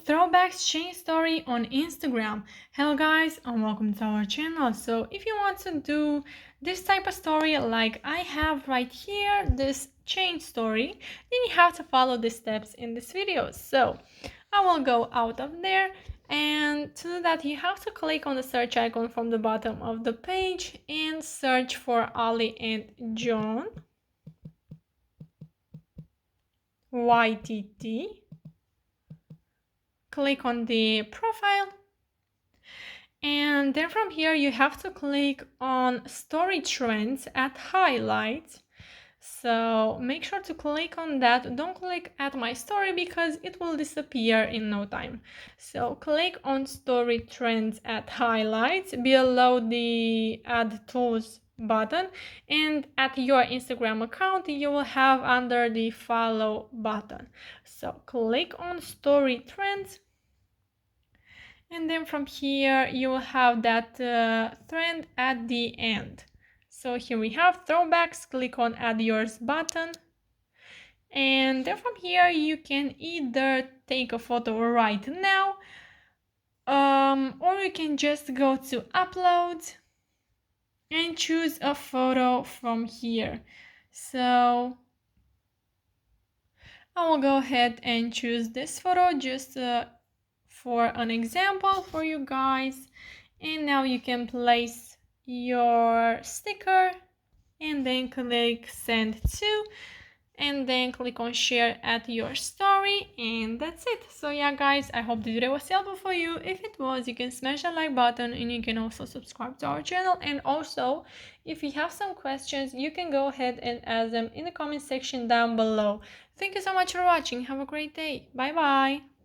Throwbacks chain story on Instagram. Hello guys and welcome to our channel. So if you want to do this type of story like I have right here, this chain story, then you have to follow the steps in this video. So I will go out of there, and to do that you have to click on the search icon from the bottom of the page and search for Ali and John YTT. Click on the profile, and then from here you have to click on story trends at highlights. So make sure to click on that. Don't click at my story because it will disappear in no time. So click on story trends at highlights below the add tools button, and at your Instagram account you will have under the follow button. So click on story trends, and then from here you will have that trend at the end. So here we have throwbacks. Click on add yours button, and then from here you can either take a photo right now, or you can just go to upload and choose a photo from here. So I will go ahead and choose this photo just for an example for you guys. And now you can place your sticker and then click send to, and then click on share at your story, and that's it. So yeah guys, I hope the video was helpful for you. If it was, you can smash the like button, and you can also subscribe to our channel. And also, if you have some questions, you can go ahead and ask them in the comment section down below. Thank you so much for watching. Have a great day. Bye bye.